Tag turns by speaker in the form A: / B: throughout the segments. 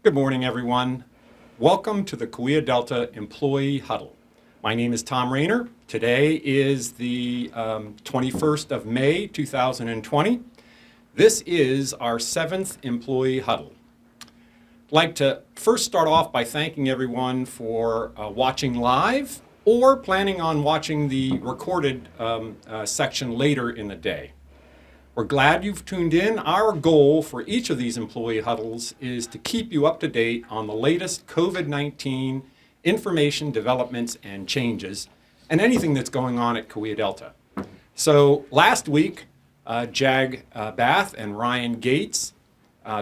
A: Good morning, everyone. Welcome to the Kaweah Delta Employee Huddle. My name is Tom Rayner. Today is the 21st of May, 2020. This is our 7th Employee Huddle. I'd like to first start off by thanking everyone for watching live or planning on watching the recorded section later in the day. We're glad you've tuned in. Our goal for each of these employee huddles is to keep you up to date on the latest COVID-19 information, developments, and changes, and anything that's going on at Kaweah Delta. So last week, Jag Bath and Ryan Gates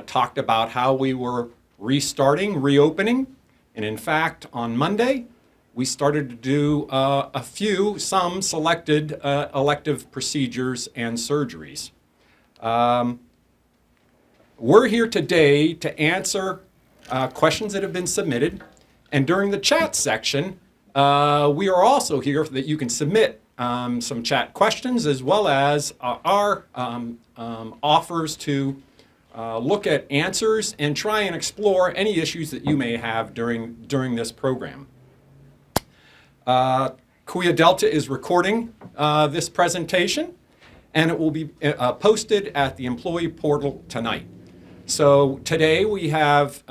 A: talked about how we were reopening, and in fact, on Monday, we started to do some selected elective procedures and surgeries. We're here today to answer questions that have been submitted, and during the chat section, we are also here that you can submit some chat questions as well as our offers to look at answers and try and explore any issues that you may have during this program. Kaweah Delta is recording this presentation, and it will be posted at the employee portal tonight. So today we have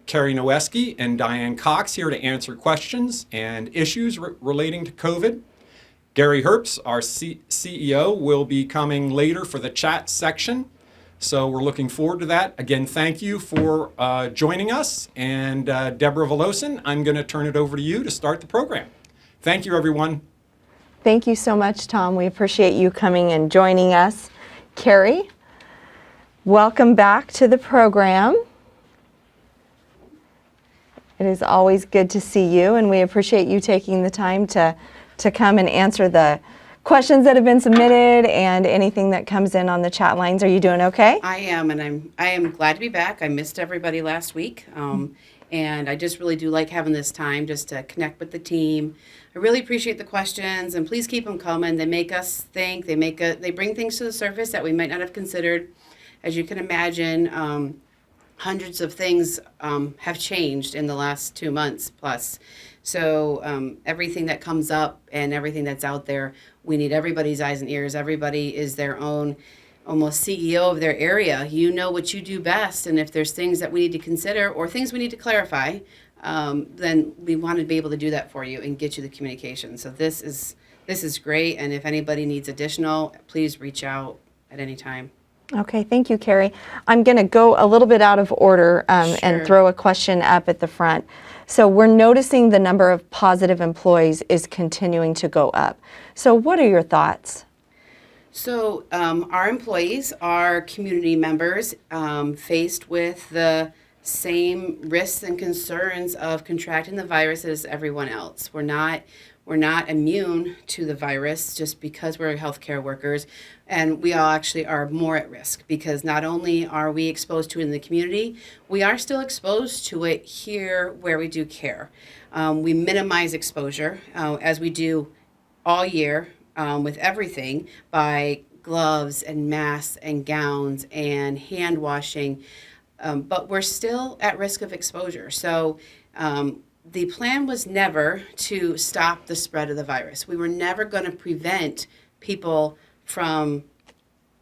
A: Carrie Noeski and Diane Cox here to answer questions and issues relating to COVID. Gary Herbst, our CEO, will be coming later for the chat section. So we're looking forward to that. Again, thank you for joining us. And Deborah Velosin, I'm going to turn it over to you to start the program. Thank you, everyone.
B: Thank you so much, Tom. We appreciate you coming and joining us. Carrie, welcome back to the program. It is always good to see you, and we appreciate you taking the time to come and answer the questions that have been submitted and anything that comes in on the chat lines. Are you doing okay?
C: I am, and I am glad to be back. I missed everybody last week, and I just really do like having this time just to connect with the team. I really appreciate the questions, and please keep them coming. They make us think. They bring things to the surface that we might not have considered. As you can imagine, hundreds of things have changed in the last 2 months plus. So everything that comes up and everything that's out there, we need everybody's eyes and ears. Everybody is their own almost CEO of their area. You know what you do best, and if there's things that we need to consider or things we need to clarify, then we want to be able to do that for you and get you the communication. So this is great, and if anybody needs additional, please reach out at any time.
B: Okay, thank you, Carrie. I'm going to go a little bit out of order and throw a question up at the front. So we're noticing the number of positive employees is continuing to go up. So what are your thoughts?
C: So our employees are community members faced with the same risks and concerns of contracting the virus as everyone else. We're not immune to the virus just because we're healthcare workers, and we all actually are more at risk because not only are we exposed to it in the community, we are still exposed to it here where we do care. We minimize exposure as we do all year with everything by gloves and masks and gowns and hand washing. But we're still at risk of exposure. So the plan was never to stop the spread of the virus. We were never going to prevent people from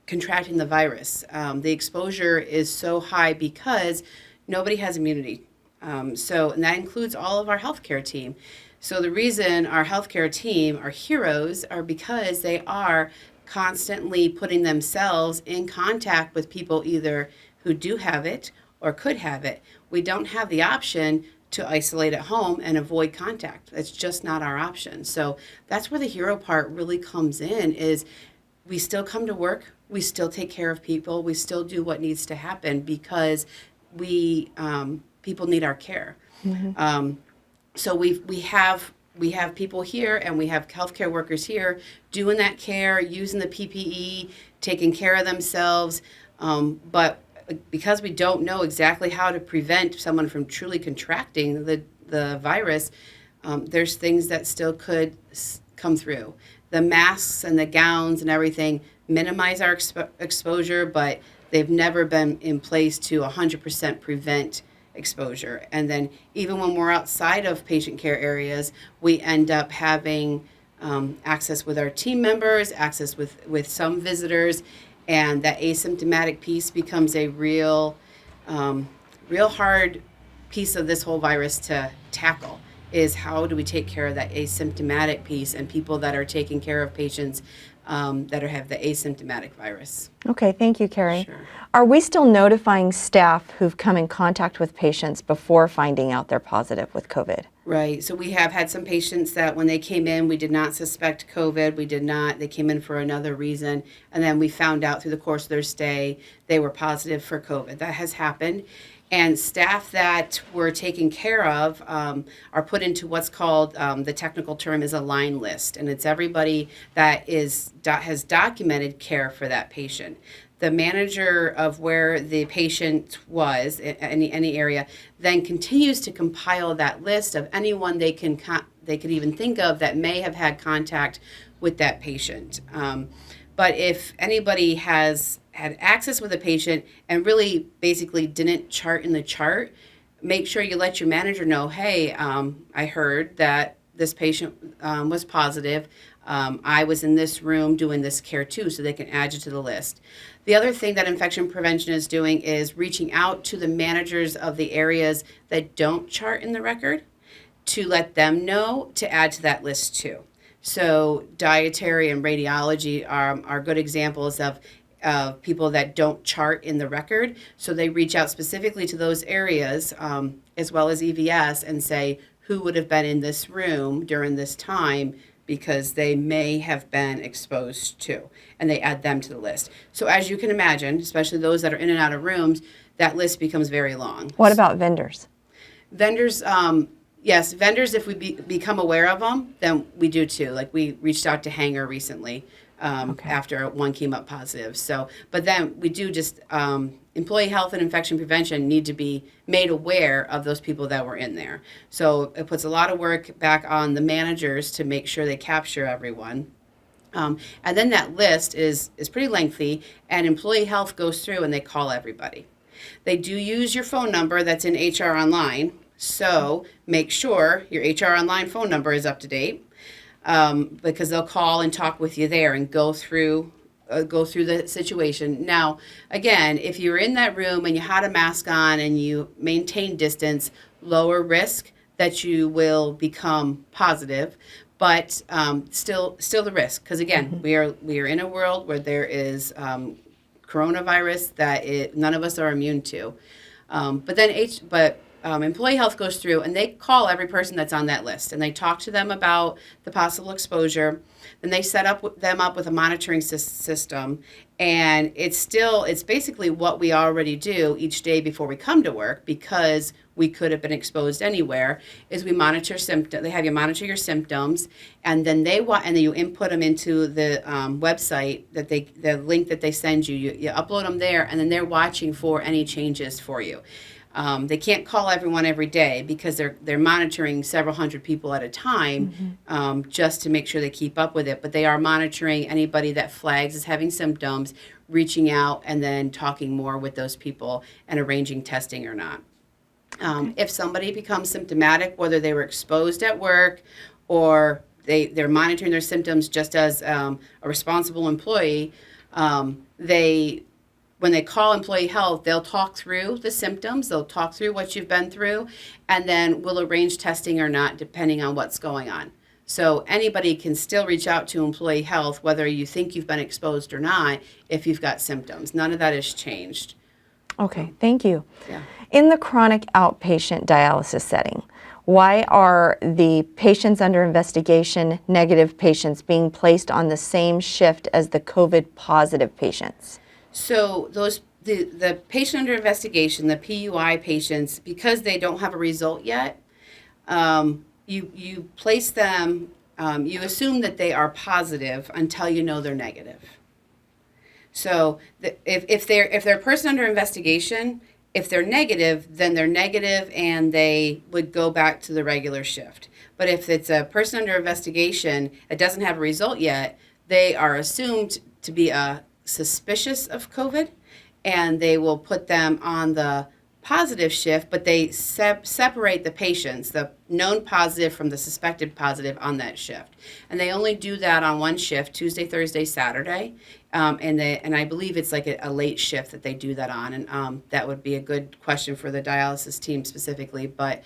C: contracting the virus. The exposure is so high because nobody has immunity. And that includes all of our healthcare team. So the reason our healthcare team are heroes are because they are constantly putting themselves in contact with people either who do have it or could have it. We don't have the option to isolate at home and avoid contact. That's just not our option. So that's where the hero part really comes in, is we still come to work, we still take care of people, we still do what needs to happen because people need our care. Mm-hmm. So we have people here, and we have healthcare workers here doing that care, using the PPE, taking care of themselves, but because we don't know exactly how to prevent someone from truly contracting the virus, there's things that still could come through. The masks and the gowns and everything minimize our exposure, but they've never been in place to 100% prevent exposure. And then even when we're outside of patient care areas, we end up having access with our team members, access with some visitors, and that asymptomatic piece becomes a real hard piece of this whole virus to tackle, is how do we take care of that asymptomatic piece and people that are taking care of patients have the asymptomatic virus.
B: Okay, thank you, Carrie.
C: Sure.
B: Are we still notifying staff who've come in contact with patients before finding out they're positive with COVID?
C: Right. So we have had some patients that when they came in, we did not suspect COVID. They came in for another reason. And then we found out through the course of their stay, they were positive for COVID. That has happened. And staff that we're taking care of are put into what's called, the technical term is a line list. And it's everybody that has documented care for that patient. The manager of where the patient was, any area, then continues to compile that list of anyone they could even think of that may have had contact with that patient. But if anybody has had access with a patient and really basically didn't chart in the chart, make sure you let your manager know, hey, I heard that this patient was positive. I was in this room doing this care too, so they can add you to the list. The other thing that infection prevention is doing is reaching out to the managers of the areas that don't chart in the record to let them know to add to that list too. So dietary and radiology are good examples of people that don't chart in the record. So they reach out specifically to those areas, as well as EVS, and say who would have been in this room during this time because they may have been exposed to, and they add them to the list. So as you can imagine, especially those that are in and out of rooms, that list becomes very long.
B: What about vendors?
C: Vendors, yes, vendors, if we become aware of them, then we do too. Like we reached out to Hanger recently after one came up positive. So, but then we do just, employee health and infection prevention need to be made aware of those people that were in there. So it puts a lot of work back on the managers to make sure they capture everyone. And then that list is pretty lengthy, and employee health goes through and they call everybody. They do use your phone number that's in HR Online, so make sure your HR Online phone number is up to date, because they'll call and talk with you there and go through the situation. Now, again, if you're in that room and you had a mask on and you maintain distance, lower risk that you will become positive, but still the risk, because again, we are in a world where there is coronavirus that none of us are immune to. But employee health goes through and they call every person that's on that list and they talk to them about the possible exposure. Then they set them up with a monitoring system, and it's basically what we already do each day before we come to work, because we could have been exposed anywhere. Is we monitor symptoms. They have you monitor your symptoms, and then then you input them into the website the link that they send you. You upload them there, and then they're watching for any changes for you. They can't call everyone every day because they're monitoring several hundred people at a time, just to make sure they keep up with it. But they are monitoring anybody that flags as having symptoms, reaching out and then talking more with those people and arranging testing or not. If somebody becomes symptomatic, whether they were exposed at work or they're monitoring their symptoms just as a responsible employee, when they call employee health, they'll talk through the symptoms, they'll talk through what you've been through, and then we'll arrange testing or not depending on what's going on. So anybody can still reach out to employee health whether you think you've been exposed or not if you've got symptoms. None of that has changed.
B: Okay, thank you.
C: Yeah.
B: In the chronic outpatient dialysis setting, why are the patients under investigation, negative patients, being placed on the same shift as the COVID positive patients?
C: So the patient under investigation, the PUI patients, because they don't have a result yet, you place them, you assume that they are positive until you know they're negative. So if they're a person under investigation, if they're negative, then they're negative and they would go back to the regular shift. But if it's a person under investigation that doesn't have a result yet, they are assumed to be suspicious of COVID, and they will put them on the positive shift, but they separate the patients, the known positive from the suspected positive on that shift. And they only do that on one shift, Tuesday, Thursday, Saturday. And I believe it's like a late shift that they do that on. And that would be a good question for the dialysis team specifically. But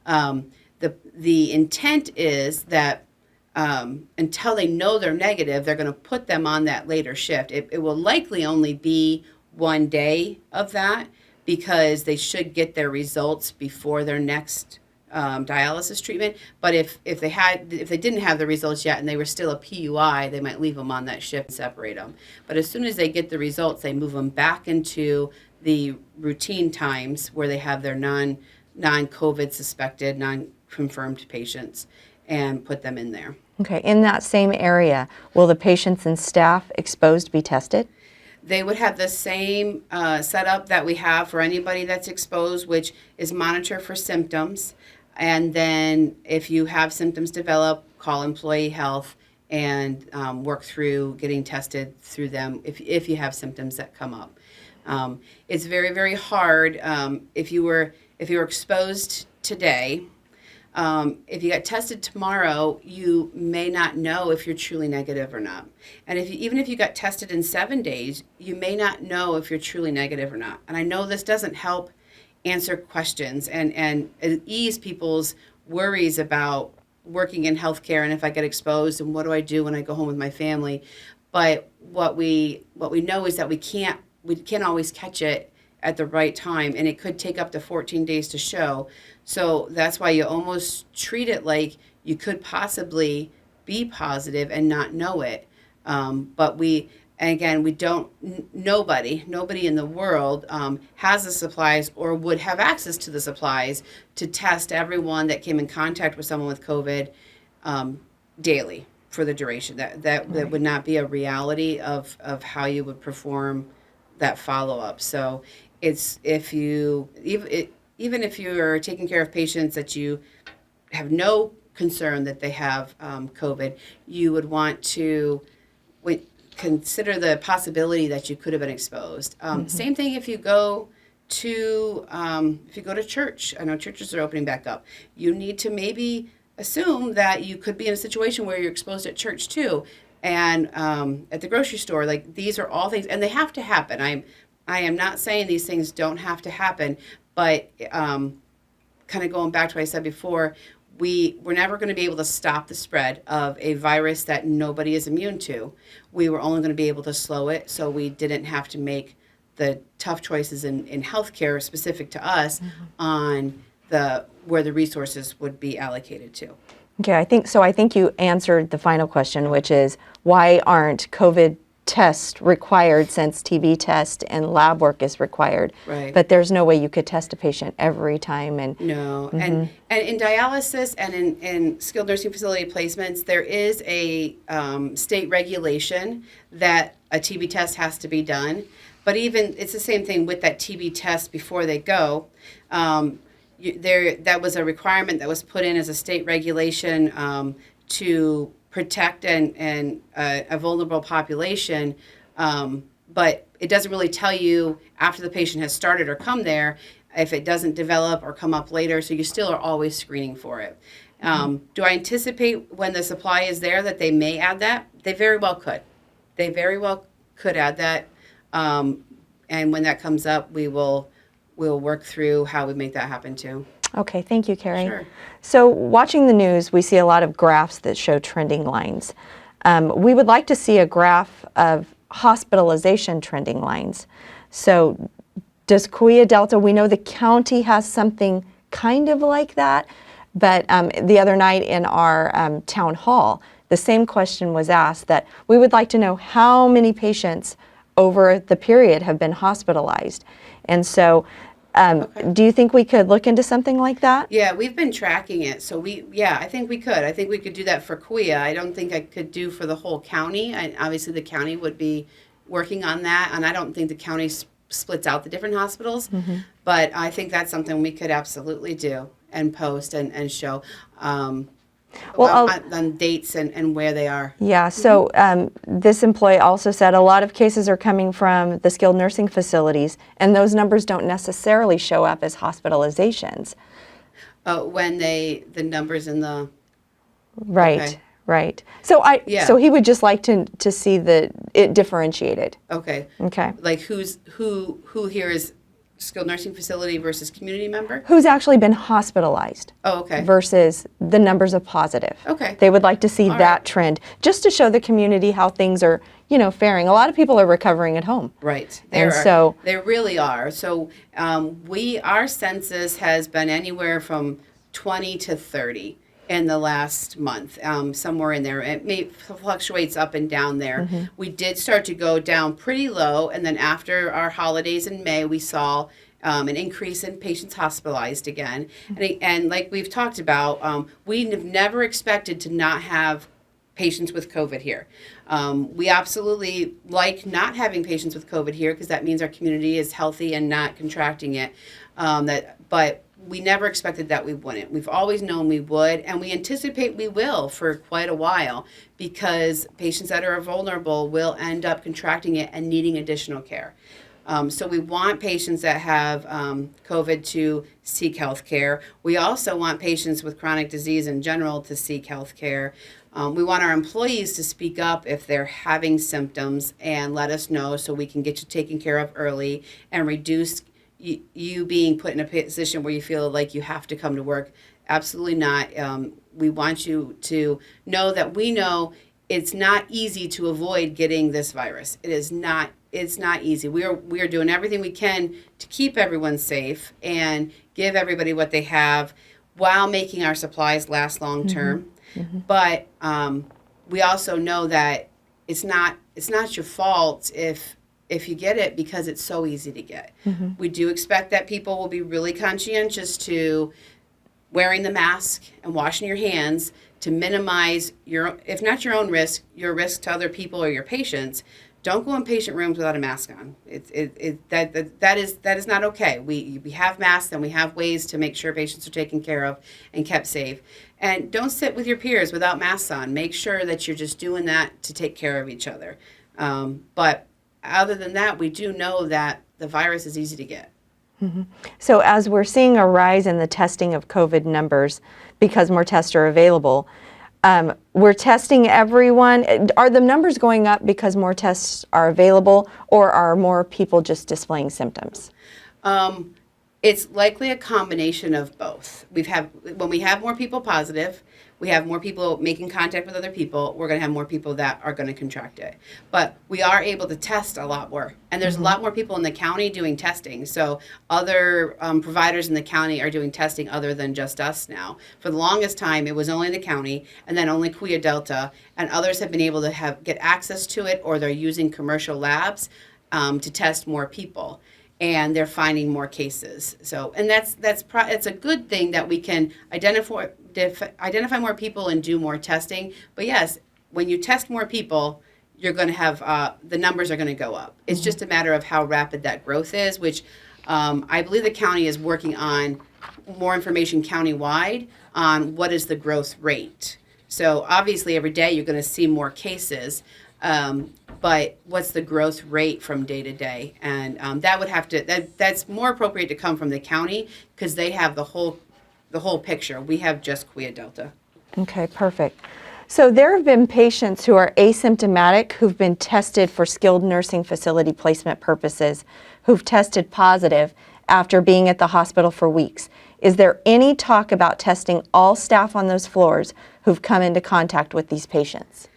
C: the intent is that until they know they're negative, they're going to put them on that later shift. It will likely only be one day of that, because they should get their results before their next dialysis treatment. But if they didn't have the results yet and they were still a PUI, they might leave them on that shift and separate them. But as soon as they get the results, they move them back into the routine times where they have their non-COVID suspected, non-confirmed patients, and put them in there.
B: Okay, in that same area, will the patients and staff exposed be tested?
C: They would have the same setup that we have for anybody that's exposed, which is monitor for symptoms. And then if you have symptoms develop, call employee health and work through getting tested through them if you have symptoms that come up. It's very, very hard if you were exposed today. If you got tested tomorrow, you may not know if you're truly negative or not. And even if you got tested in 7 days, you may not know if you're truly negative or not. And I know this doesn't help answer questions and ease people's worries about working in healthcare and if I get exposed and what do I do when I go home with my family. But what we know is that we can't always catch it at the right time, and it could take up to 14 days to show. So that's why you almost treat it like you could possibly be positive and not know it. But we don't, nobody in the world has the supplies or would have access to the supplies to test everyone that came in contact with someone with COVID daily for the duration. That would not be a reality of how you would perform that follow-up. So it's even if you're taking care of patients that you have no concern that they have COVID, you would want to consider the possibility that you could have been exposed. Same thing if you go to church. I know churches are opening back up. You need to maybe assume that you could be in a situation where you're exposed at church too, and at the grocery store. Like, these are all things, and they have to happen. I am not saying these things don't have to happen, but kind of going back to what I said before, we're never going to be able to stop the spread of a virus that nobody is immune to. We were only going to be able to slow it, so we didn't have to make the tough choices in healthcare specific to us on where the resources would be allocated to.
B: Okay, I think you answered the final question, which is why aren't COVID tests required, since TB test and lab work is required?
C: Right.
B: But there's no way you could test a patient every time. And
C: no. And in dialysis and in skilled nursing facility placements, there is a state regulation that a TB test has to be done. But even it's the same thing with that TB test before they go. That was a requirement that was put in as a state regulation to protect a vulnerable population, but it doesn't really tell you after the patient has started or come there if it doesn't develop or come up later, so you still are always screening for it. Do I anticipate when the supply is there that they may add that? They very well could. They very well could add that, and when that comes up, we'll work through how we make that happen too.
B: Okay, thank you, Carrie.
C: Sure.
B: So watching the news, we see a lot of graphs that show trending lines. We would like to see a graph of hospitalization trending lines. So does Kaweah Delta, we know the county has something kind of like that, but the other night in our town hall, the same question was asked, that we would like to know how many patients over the period have been hospitalized. And so do you think we could look into something like that?
C: Yeah, we've been tracking it. So I think we could. I think we could do that for Kaweah. I don't think I could do for the whole county. Obviously, the county would be working on that, and I don't think the county splits out the different hospitals. But I think that's something we could absolutely do and post and show.
B: Well, I'll-
C: on dates and where they are.
B: Yeah, so this employee also said a lot of cases are coming from the skilled nursing facilities, and those numbers don't necessarily show up as hospitalizations.
C: When the numbers in the,
B: Right,
C: Okay.
B: right.
C: Yeah.
B: So he would just like to see it differentiated.
C: okay.
B: Okay.
C: Like who here is skilled nursing facility versus community member?
B: Who's actually been hospitalized
C: Oh, okay.
B: versus the numbers of positive.
C: Okay.
B: They would like to see
C: All
B: that
C: right.
B: trend, just to show the community how things are, faring. A lot of people are recovering at home.
C: Right.
B: And so-
C: There really are. So our census has been anywhere from 20 to 30 in the last month, somewhere in there. It fluctuates up and down there. We did start to go down pretty low, and then after our holidays in May, we saw an increase in patients hospitalized again. And like we've talked about, we have never expected to not have patients with COVID here. We absolutely like not having patients with COVID here because that means our community is healthy and not contracting it. But we never expected that we wouldn't. We've always known we would, and we anticipate we will for quite a while because patients that are vulnerable will end up contracting it and needing additional care. So we want patients that have COVID to seek health care. We also want patients with chronic disease in general to seek health care. We want our employees to speak up if they're having symptoms and let us know so we can get you taken care of early and reduce you being put in a position where you feel like you have to come to work. Absolutely not. We want you to know that we know it's not easy to avoid getting this virus. It's not easy. We are doing everything we can to keep everyone safe and give everybody what they have while making our supplies last long term. But we also know that it's not your fault if you get it because it's so easy to get. We do expect that people will be really conscientious to wearing the mask and washing your hands to minimize if not your own risk, your risk to other people or your patients. Don't go in patient rooms without a mask on. That is not okay. We have masks and we have ways to make sure patients are taken care of and kept safe. And don't sit with your peers without masks on. Make sure that you're just doing that to take care of each other. But other than that, we do know that the virus is easy to get.
B: So as we're seeing a rise in the testing of COVID numbers because more tests are available, we're testing everyone. Are the numbers going up because more tests are available, or are more people just displaying symptoms?
C: It's likely a combination of both. When we have more people positive, we have more people making contact with other people, we're going to have more people that are going to contract it. But we are able to test a lot more. And there's a lot more people in the county doing testing. So other providers in the county are doing testing other than just us now. For the longest time, it was only the county and then only Kaweah Delta. And others have been able to get access to it, or they're using commercial labs to test more people. And they're finding more cases. So, and it's a good thing that we can identify more people and do more testing. But yes, when you test more people, you're going to have the numbers are going to go up. It's just a matter of how rapid that growth is, which I believe the county is working on more information countywide on what is the growth rate. So obviously every day you're going to see more cases. But what's the growth rate from day to day? And that's more appropriate to come from the county because they have the whole picture. We have just Kaweah Delta.
B: Okay, perfect. So there have been patients who are asymptomatic who've been tested for skilled nursing facility placement purposes, who've tested positive after being at the hospital for weeks. Is there any talk about testing all staff on those floors who've come into contact with these patients?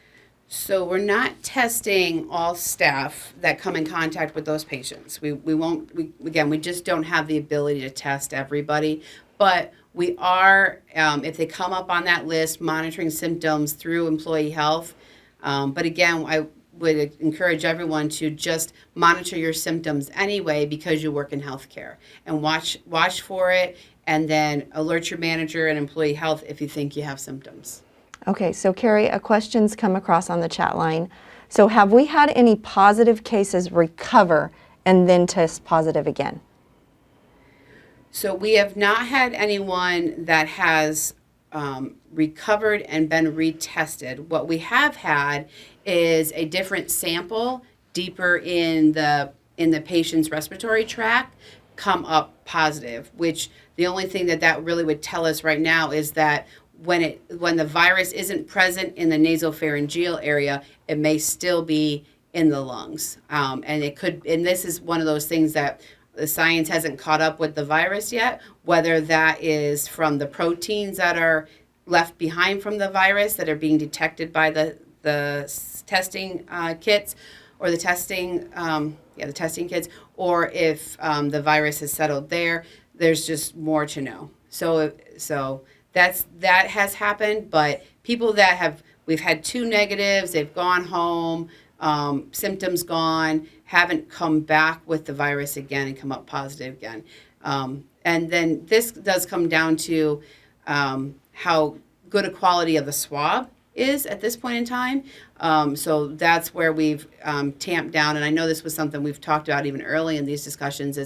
C: So we're not testing all staff that come in contact with those patients. We just don't have the ability to test everybody, but we are, if they come up on that list, monitoring symptoms through employee health. But again, I would encourage everyone to just monitor your symptoms anyway because you work in healthcare, and watch for it, and then alert your manager and employee health if you think you have symptoms.
B: Okay, so Carrie, a question's come across on the chat line. So have we had any positive cases recover and then test positive again?
C: So we have not had anyone that has recovered and been retested. What we have had is a different sample deeper in the patient's respiratory tract come up positive, which the only thing that really would tell us right now is that when the virus isn't present in the nasopharyngeal area, it may still be in the lungs. And this is one of those things that the science hasn't caught up with the virus yet, whether that is from the proteins that are left behind from the virus that are being detected by the testing kits, or the testing kits, or if the virus has settled there. There's just more to know. So that has happened, but people we've had 2 negatives, they've gone home, symptoms gone, haven't come back with the virus again and come up positive again. And then this does come down to how good a quality of the swab is at this point in time. So that's where we've tamped down, and I know this was something we've talked about even early in these discussions,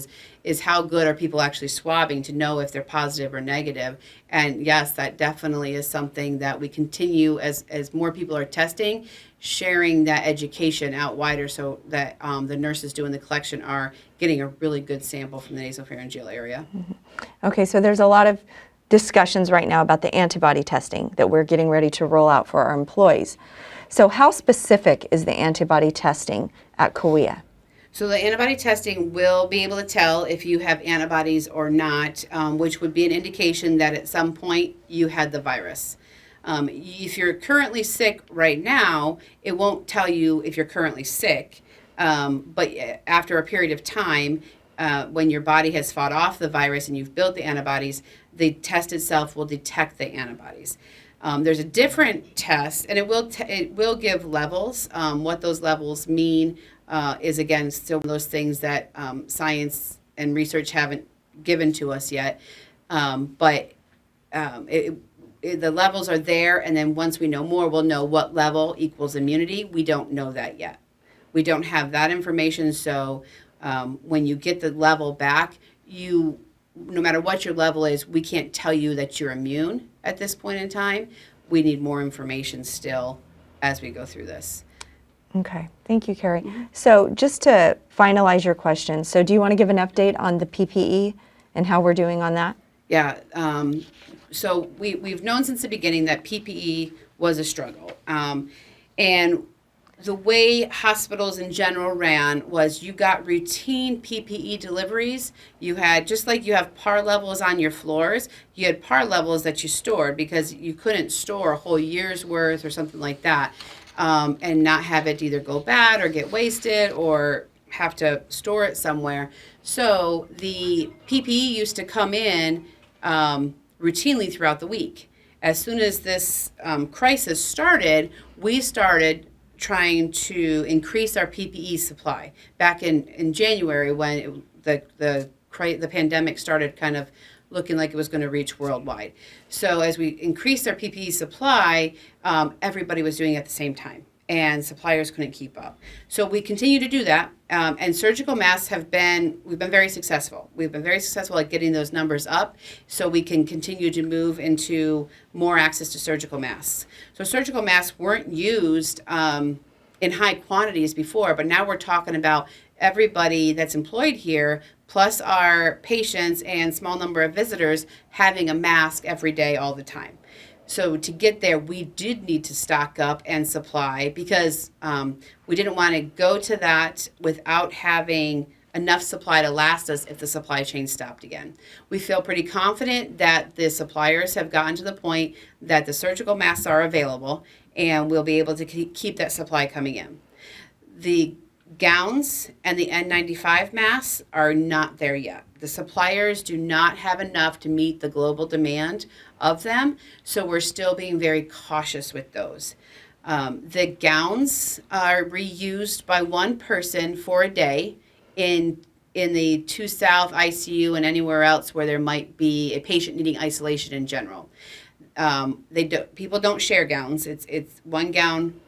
C: is how good are people actually swabbing to know if they're positive or negative. And yes, that definitely is something that we continue as more people are testing, sharing that education out wider so that the nurses doing the collection are getting a really good sample from the nasopharyngeal area.
B: Okay, so there's a lot of discussions right now about the antibody testing that we're getting ready to roll out for our employees. So how specific is the antibody testing at Kaweah?
C: So the antibody testing will be able to tell if you have antibodies or not, which would be an indication that at some point you had the virus. If you're currently sick right now, it won't tell you if you're currently sick, but after a period of time, when your body has fought off the virus and you've built the antibodies, the test itself will detect the antibodies. There's a different test, and it will give levels. What those levels mean is, again, still one of those things that science and research haven't given to us yet. But the levels are there, and then once we know more, we'll know what level equals immunity. We don't know that yet. We don't have that information, so when you get the level back, no matter what your level is, we can't tell you that you're immune at this point in time. We need more information still as we go through this.
B: Okay, thank you, Carrie. So just to finalize your question, so do you want to give an update on the PPE and how we're doing on that?
C: Yeah, so we've known since the beginning that PPE was a struggle. And the way hospitals in general ran was you got routine PPE deliveries. You had, just like you have par levels on your floors, you had par levels that you stored because you couldn't store a whole year's worth or something like that, and not have it either go bad or get wasted or have to store it somewhere. So the PPE used to come in routinely throughout the week. As soon as this crisis started, we started trying to increase our PPE supply. Back in January, when the pandemic started kind of looking like it was going to reach worldwide. So as we increased our PPE supply, everybody was doing it at the same time, and suppliers couldn't keep up. So we continue to do that, and surgical masks we've been very successful. We've been very successful at getting those numbers up so we can continue to move into more access to surgical masks. So surgical masks weren't used in high quantities before, but now we're talking about everybody that's employed here, plus our patients and small number of visitors, having a mask every day all the time. So to get there, we did need to stock up and supply because we didn't want to go to that without having enough supply to last us if the supply chain stopped again. We feel pretty confident that the suppliers have gotten to the point that the surgical masks are available and we'll be able to keep that supply coming in. The gowns and the N95 masks are not there yet. The suppliers do not have enough to meet the global demand of them, so we're still being very cautious with those. The gowns are reused by one person for a day in the 2 South ICU and anywhere else where there might be a patient needing isolation in general. People don't share gowns. It's one gown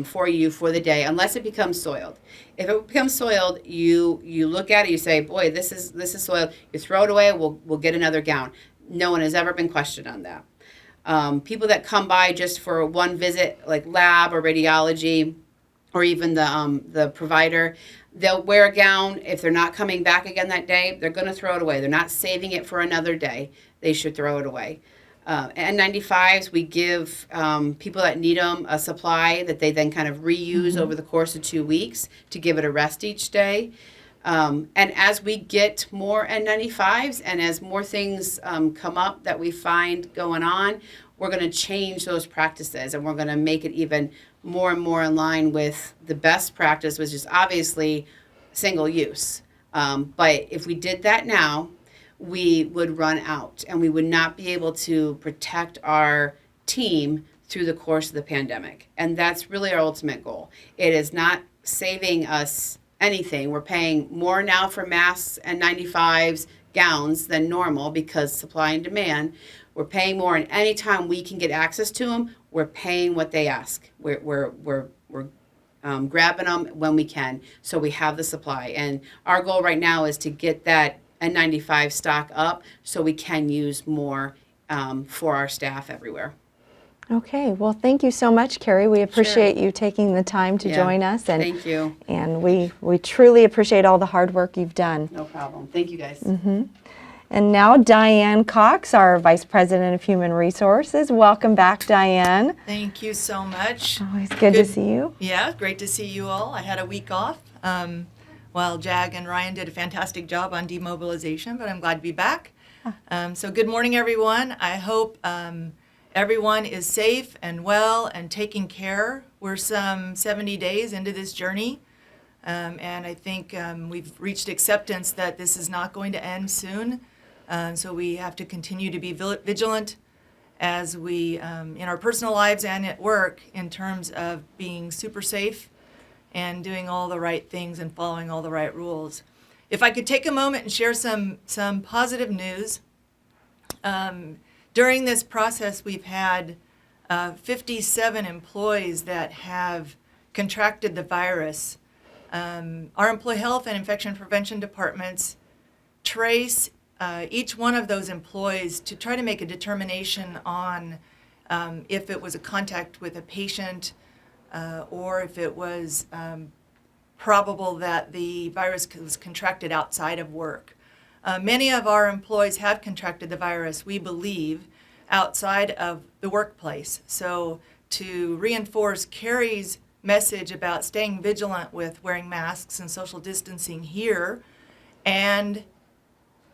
C: for you for the day, unless it becomes soiled. If it becomes soiled, you look at it, you say, boy, this is soiled. You throw it away. We'll get another gown. No one has ever been questioned on that. People that come by just for one visit, like lab or radiology, or even the provider, they'll wear a gown. If they're not coming back again that day, they're going to throw it away. They're not saving it for another day. They should throw it away. N95s, we give people that need them a supply that they then kind of reuse over the course of 2 weeks to give it a rest each day. And as we get more N95s and as more things come up that we find going on, we're going to change those practices, and we're going to make it even more and more in line with the best practice, which is obviously single use. But if we did that now, we would run out and we would not be able to protect our team through the course of the pandemic. And that's really our ultimate goal. It is not saving us anything. We're paying more now for masks and 95s, gowns than normal because supply and demand. We're paying more, and anytime we can get access to them, we're paying what they ask. We're grabbing them when we can, so we have the supply. And our goal right now is to get that N95 stock up so we can use more for our staff everywhere.
B: Okay, well, thank you so much, Carrie. We appreciate you taking the time to join us. And
C: thank you.
B: And we truly appreciate all the hard work you've done.
C: No problem. Thank you, guys.
B: And now Diane Cox, our Vice President of Human Resources. Welcome back, Diane.
D: Thank you so much.
B: Always good to see you.
D: Yeah, great to see you all. I had a week off while Jag and Ryan did a fantastic job on demobilization, but I'm glad to be back. So good morning, everyone. I hope everyone is safe and well and taking care. We're some 70 days into this journey, and I think we've reached acceptance that this is not going to end soon. So we have to continue to be vigilant as we, in our personal lives and at work, in terms of being super safe and doing all the right things and following all the right rules. If I could take a moment and share some positive news. During this process, we've had 57 employees that have contracted the virus. Our employee health and infection prevention departments trace each one of those employees to try to make a determination on if it was a contact with a patient or if it was probable that the virus was contracted outside of work. Many of our employees have contracted the virus, we believe, outside of the workplace. So to reinforce Carrie's message about staying vigilant with wearing masks and social distancing here and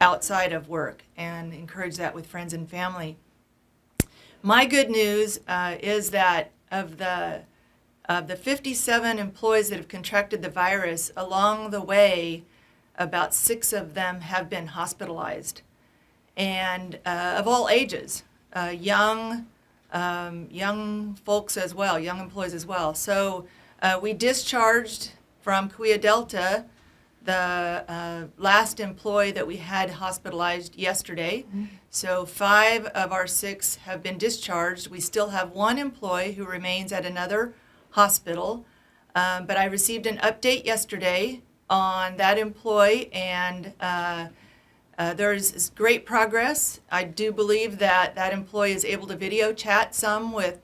D: outside of work, and encourage that with friends and family. My good news is that of the 57 employees that have contracted the virus, along the way, about 6 of them have been hospitalized, and of all ages, young folks as well, young employees as well. So we discharged from Kaweah Delta the last employee that we had hospitalized yesterday. So 5 of our 6 have been discharged. We still have 1 employee who remains at another hospital, but I received an update yesterday on that employee, and there's great progress. I do believe that that employee is able to video chat some with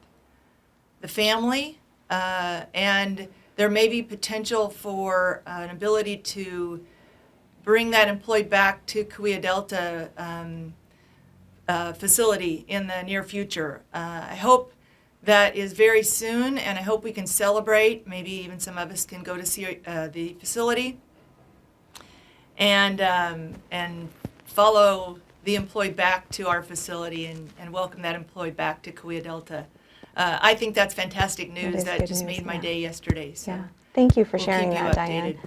D: the family, and there may be potential for an ability to bring that employee back to Kaweah Delta facility in the near future. I hope that is very soon, and I hope we can celebrate. Maybe even some of us can go to see the facility and follow the employee back to our facility and welcome that employee back to Kaweah Delta. I think that's fantastic news. That just made my day yesterday. So
B: yeah. Thank you for
D: we'll
B: sharing
D: keep you
B: that, Diane.
D: updated.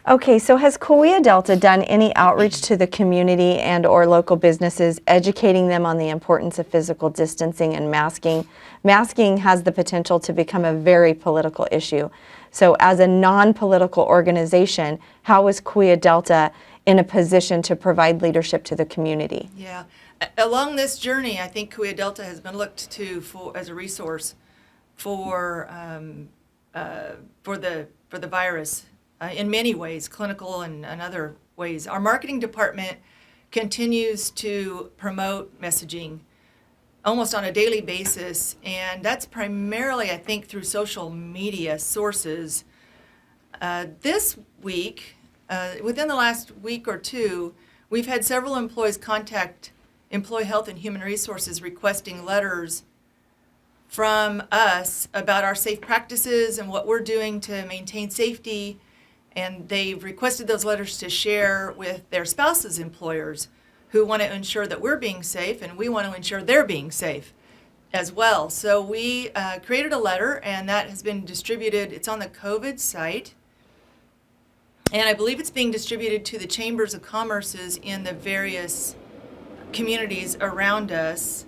B: Okay, so has Kaweah Delta done any outreach to the community and or local businesses, educating them on the importance of physical distancing and masking? Masking has the potential to become a very political issue. So as a non-political organization, how is Kaweah Delta in a position to provide leadership to the community?
D: Yeah. Along this journey, I think Kaweah Delta has been looked to as a resource for the virus in many ways, clinical and other ways. Our marketing department continues to promote messaging almost on a daily basis, and that's primarily, I think, through social media sources. This week, within the last week or two, we've had several employees contact Employee Health and Human Resources requesting letters from us about our safe practices and what we're doing to maintain safety. And they've requested those letters to share with their spouses' employers who want to ensure that we're being safe, and we want to ensure they're being safe as well. So we created a letter, and that has been distributed. It's on the COVID site. And I believe it's being distributed to the chambers of commerces in the various communities around us,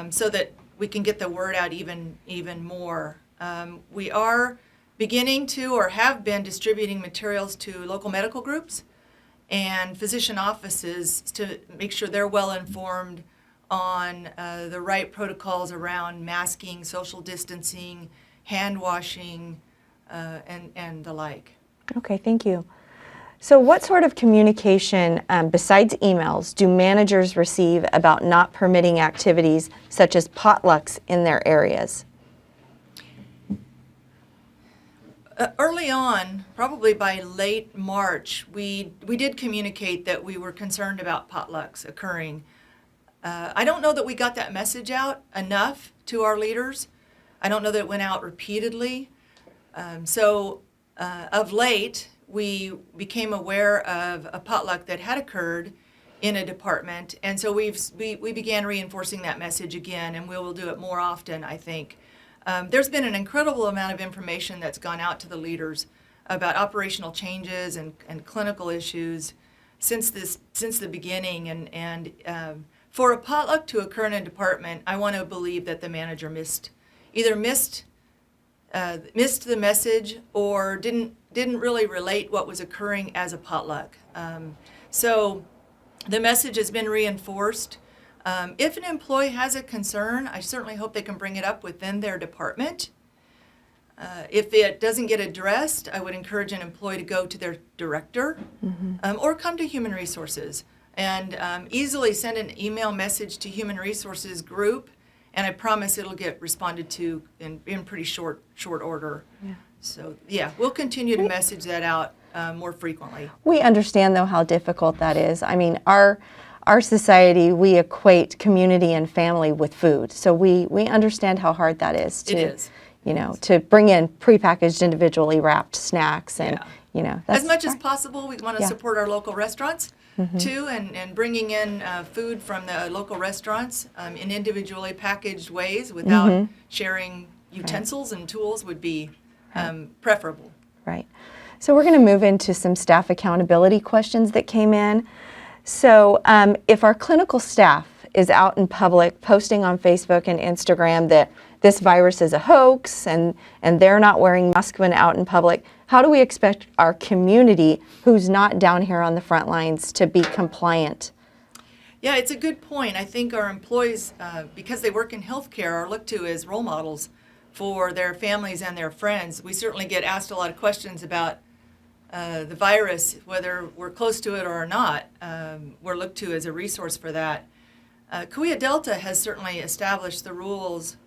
D: so that we can get the word out even more. We are beginning to, or have been, distributing materials to local medical groups and physician offices to make sure they're well informed on the right protocols around masking, social distancing, hand washing, and the like.
B: Okay, thank you. So what sort of communication, besides emails, do managers receive about not permitting activities such as potlucks in their areas?
D: Early on, probably by late March, we did communicate that we were concerned about potlucks occurring. I don't know that we got that message out enough to our leaders. I don't know that it went out repeatedly. Of late, we became aware of a potluck that had occurred in a department, and so we began reinforcing that message again, and we will do it more often, I think. There's been an incredible amount of information that's gone out to the leaders about operational changes and clinical issues since the beginning, and for a potluck to occur in a department, I want to believe that the manager either missed the message or didn't really relate what was occurring as a potluck. So the message has been reinforced. If an employee has a concern, I certainly hope they can bring it up within their department. If it doesn't get addressed, I would encourage an employee to go to their director, or come to Human Resources and easily send an email message to Human Resources group, and I promise it'll get responded to in pretty short order. Yeah. So yeah, we'll continue to message that out more frequently.
B: We understand, though, how difficult that is. I mean, our society, we equate community and family with food. So we understand how hard that is to bring in prepackaged, individually wrapped snacks, and that's
D: as much as possible. We want to support our local restaurants too, and bringing in food from the local restaurants in individually packaged ways without sharing utensils and tools would be preferable.
B: Right. So we're going to move into some staff accountability questions that came in. So if our clinical staff is out in public posting on Facebook and Instagram that this virus is a hoax and they're not wearing masks when out in public, how do we expect our community who's not down here on the front lines to be compliant?
D: Yeah, it's a good point. I think our employees, because they work in healthcare, are looked to as role models for their families and their friends. We certainly get asked a lot of questions about the virus, whether we're close to it or not. We're looked to as a resource for that. Kaweah Delta has certainly established the rules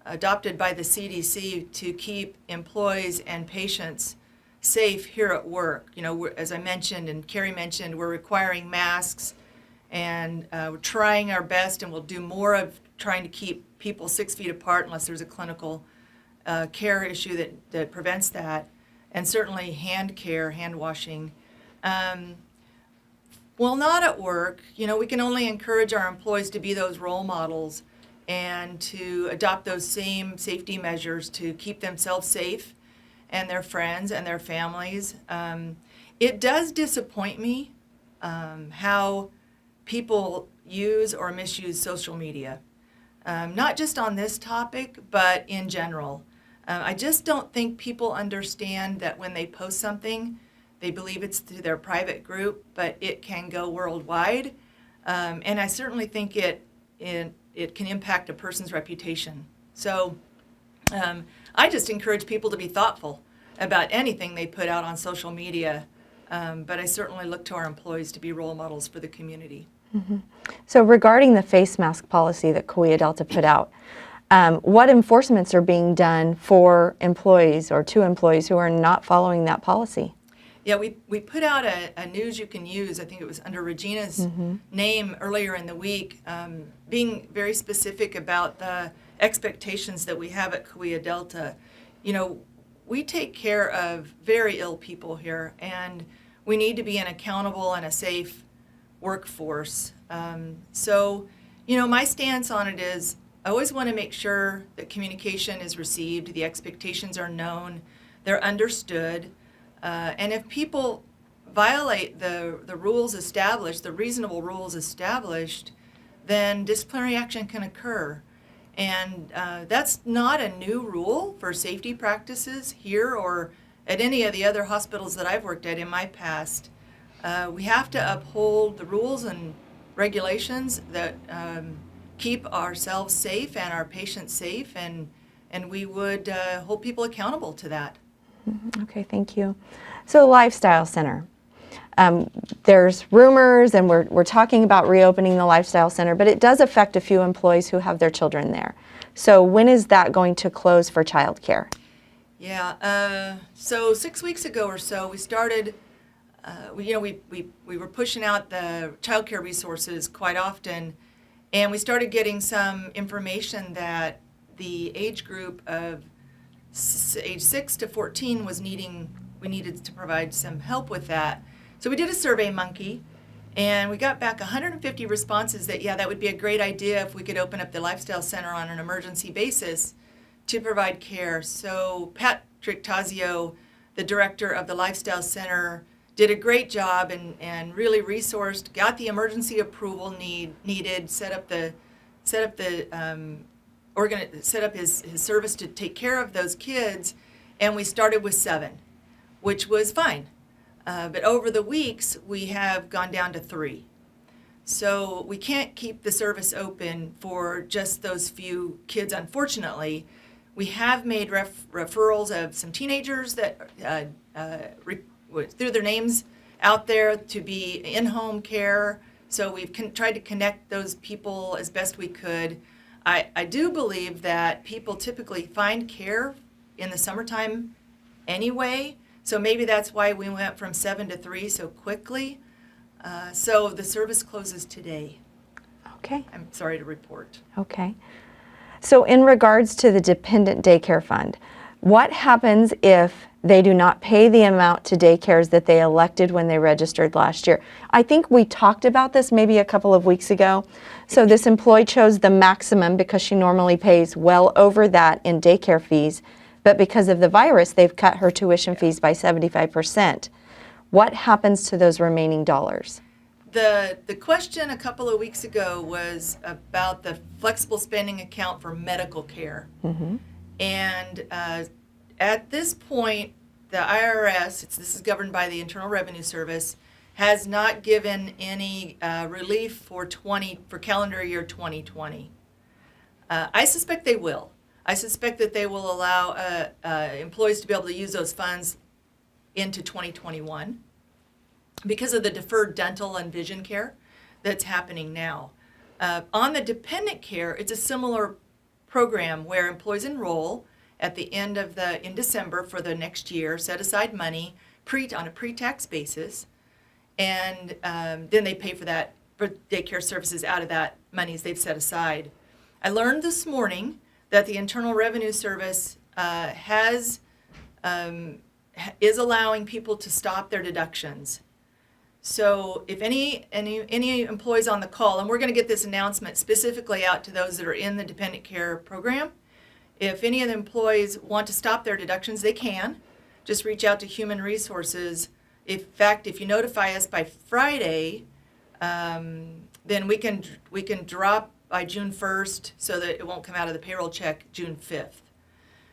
D: adopted by the CDC to keep employees and patients safe here at work. You know, as I mentioned and Carrie mentioned, we're requiring masks, and we're trying our best, and we'll do more of trying to keep people 6 feet apart unless there's a clinical care issue that prevents that. And certainly hand care, hand washing. While not at work, we can only encourage our employees to be those role models and to adopt those same safety measures to keep themselves safe and their friends and their families. It does disappoint me how people use or misuse social media, not just on this topic, but in general. I just don't think people understand that when they post something, they believe it's through their private group, but it can go worldwide. And I certainly think it can impact a person's reputation. So I just encourage people to be thoughtful about anything they put out on social media. But I certainly look to our employees to be role models for the community.
B: So regarding the face mask policy that Kaweah Delta put out, what enforcements are being done for employees or to employees who are not following that policy?
D: Yeah, we put out a news you can use. I think it was under Regina's name earlier in the week, being very specific about the expectations that we have at Kaweah Delta. You know, we take care of very ill people here, and we need to be an accountable and a safe workforce. So, you know, my stance on it is I always want to make sure that communication is received, the expectations are known, they're understood. And if people violate the rules established, the reasonable rules established, then disciplinary action can occur. And that's not a new rule for safety practices here or at any of the other hospitals that I've worked at in my past. We have to uphold the rules and regulations that keep ourselves safe and our patients safe, and we would hold people accountable to that.
B: Okay, thank you. So Lifestyle Center. There's rumors, and we're talking about reopening the Lifestyle Center, but it does affect a few employees who have their children there. So when is that going to close for childcare?
D: Yeah, so 6 weeks ago or so, we started, we were pushing out the childcare resources quite often, and we started getting some information that the age group of age 6 to 14 we needed to provide some help with that. So we did a survey monkey, and we got back 150 responses that, yeah, that would be a great idea if we could open up the Lifestyle Center on an emergency basis to provide care. So Patrick Tazio, the director of the Lifestyle Center, did a great job and really resourced, got the emergency approval needed, set up his service to take care of those kids, and we started with 7, which was fine. But over the weeks, we have gone down to 3. So we can't keep the service open for just those few kids, unfortunately. We have made referrals of some teenagers that threw their names out there to be in-home care. So we've tried to connect those people as best we could. I do believe that people typically find care in the summertime anyway, so maybe that's why we went from 7 to 3 so quickly. So the service closes today.
B: Okay.
D: I'm sorry to report.
B: Okay. So in regards to the dependent daycare fund, what happens if they do not pay the amount to daycares that they elected when they registered last year? I think we talked about this maybe a couple of weeks ago. So this employee chose the maximum because she normally pays well over that in daycare fees, but because of the virus, they've cut her tuition fees by 75%. What happens to those remaining dollars?
D: The question a couple of weeks ago was about the flexible spending account for medical care. Mm-hmm. And at this point, the IRS, this is governed by the Internal Revenue Service, has not given any relief for calendar year 2020. I suspect they will. I suspect that they will allow employees to be able to use those funds into 2021 because of the deferred dental and vision care that's happening now. On the dependent care, it's a similar program where employees enroll at the end of in December for the next year, set aside money on a pre-tax basis, and then they pay for daycare services out of that monies they've set aside. I learned this morning that the Internal Revenue Service is allowing people to stop their deductions. So if any employees on the call, and we're going to get this announcement specifically out to those that are in the dependent care program, if any of the employees want to stop their deductions, they can. Just reach out to Human Resources. In fact, if you notify us by Friday, then we can drop by June 1st so that it won't come out of the payroll check June 5th.